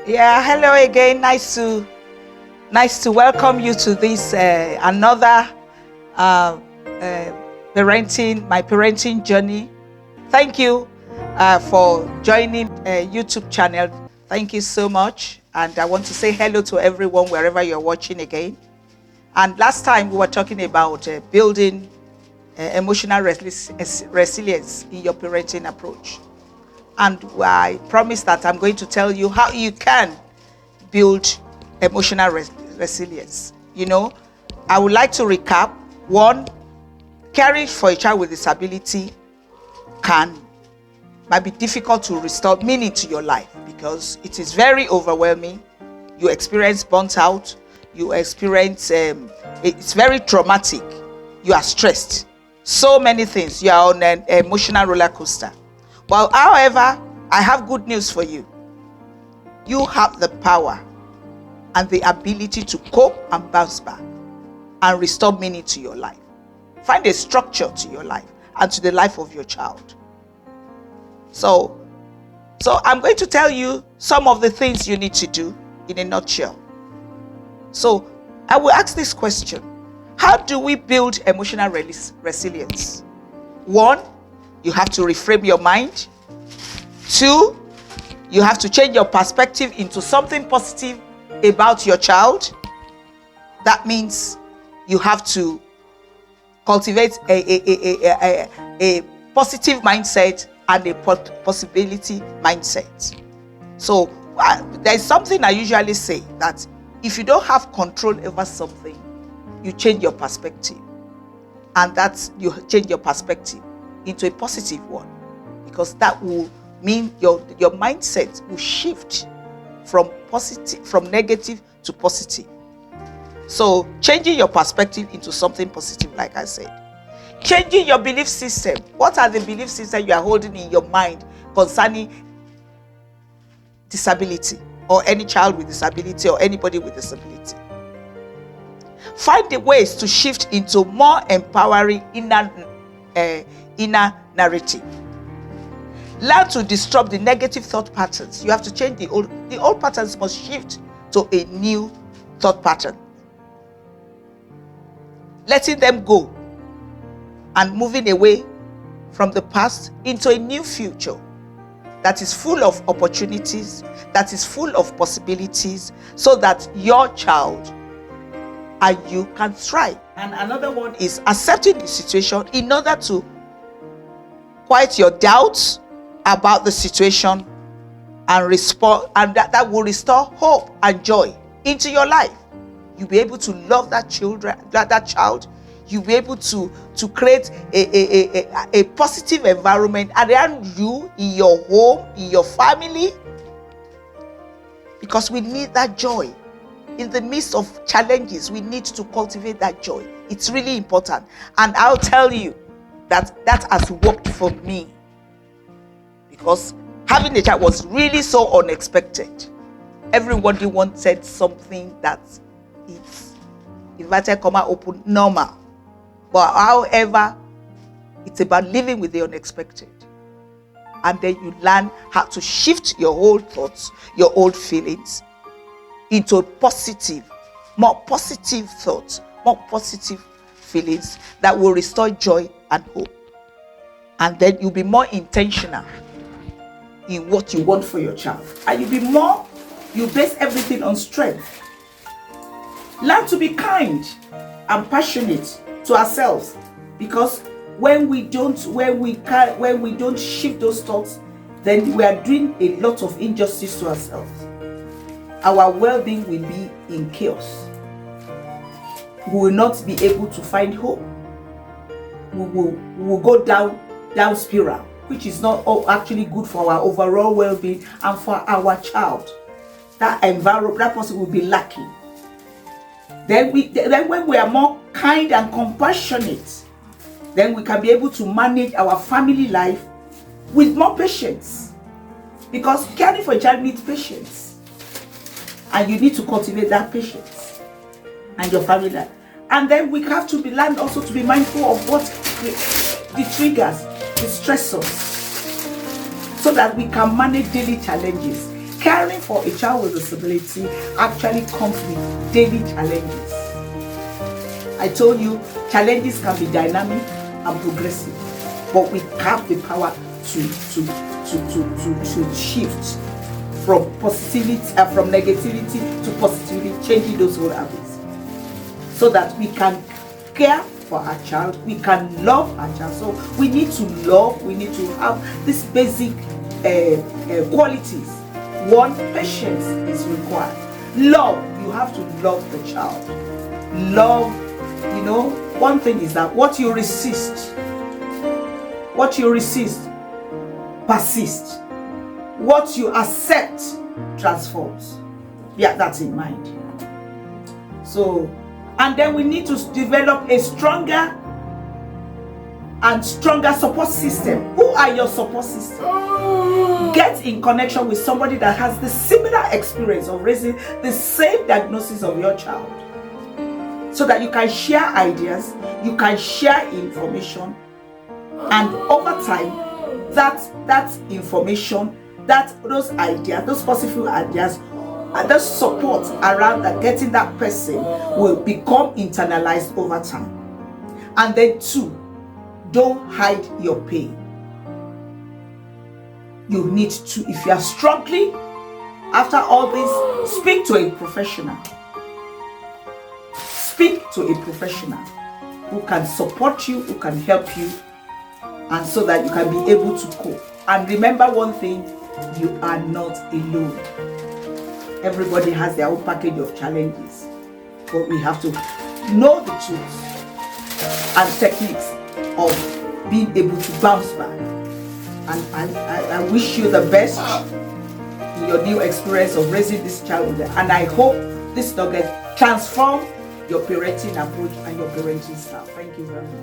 Yeah, hello again. Nice to welcome you to this another uh, uh, my parenting journey. Thank you for joining YouTube channel. Thank you so much, and I want to say hello to everyone wherever you're watching again. And last time we were talking about building emotional resilience in your parenting approach. And I promise that I'm going to tell you how you can build emotional resilience. I would like to recap. One, caring for a child with disability might be difficult to restore meaning to your life because it is very overwhelming. You experience burnt out. You experience, it's very traumatic. You are stressed. So many things. You are on an emotional roller coaster. Well, however, I have good news for you. You have the power and the ability to cope and bounce back and restore meaning to your life. Find a structure to your life and to the life of your child. So I'm going to tell you some of the things you need to do in a nutshell. So I will ask this question. How do we build emotional resilience? One, you have to reframe your mind. Two, you have to change your perspective into something positive about your child. That means you have to cultivate a positive mindset and a possibility mindset. So there's something I usually say, that if you don't have control over something, you change your perspective. And that's, you change your perspective into a positive one, because that will mean your mindset will shift from negative to positive. So changing your perspective into something positive, like I said. Changing your belief system. What are the belief systems you are holding in your mind concerning disability, or any child with disability, or anybody with disability? Find the ways to shift into more empowering inner narrative. Learn to disrupt the negative thought patterns. You have to change the old patterns must shift to a new thought pattern. Letting them go and moving away from the past into a new future that is full of opportunities, that is full of possibilities, so that your child and you can thrive. And another one is accepting the situation in order to quiet your doubts about the situation and respond, and that will restore hope and joy into your life. You'll be able to love that child. You'll be able to create a positive environment around you, in your home, in your family, because we need that joy. In the midst of challenges, we need to cultivate that joy. It's really important. And I'll tell you that has worked for me, because having a child was really so unexpected. Everybody wanted something that is, inverted comma, open, normal. But however, it's about living with the unexpected. And then you learn how to shift your old thoughts, your old feelings, into more positive thoughts, more positive feelings that will restore joy and hope. And then you'll be more intentional in what you want for your child. And you base everything on strength. Learn to be kind and passionate to ourselves, because when we don't shift those thoughts, then we are doing a lot of injustice to ourselves. Our well-being will be in chaos. We will not be able to find hope. We will go down spiral, which is not actually good for our overall well-being and for our child. That environment, that person will be lacking. Then when we are more kind and compassionate, then we can be able to manage our family life with more patience. Because caring for a child needs patience. And you need to cultivate that patience and your family life. And then we have to learn also to be mindful of what the triggers, the stressors, so that we can manage daily challenges. caring for a child with disability actually comes with daily challenges. I told you, challenges can be dynamic and progressive, but we have the power to shift from positivity, from negativity to positivity, changing those old habits, so that we can care for our child, we can love our child. So we need to love, we need to have these basic qualities. One, patience is required. Love, you have to love the child. Love, one thing is that what you resist persists. What you accept transforms. Yeah, that's in mind. So, and then we need to develop a stronger support system. Who are your support system? Get in connection with somebody that has the similar experience of raising the same diagnosis of your child, so that you can share ideas, you can share information, and over time, that information, those ideas, those positive ideas, and the support around that, getting that person will become internalized over time. And then 2, don't hide your pain. You need to, if you are struggling after all this, speak to a professional. Speak to a professional who can support you, who can help you, and so that you can be able to cope. And remember one thing, you are not alone. Everybody has their own package of challenges, but we have to know the tools and techniques of being able to bounce back. And I wish you the best in your new experience of raising this child. And I hope this nugget transform your parenting approach and your parenting style. Thank you very much.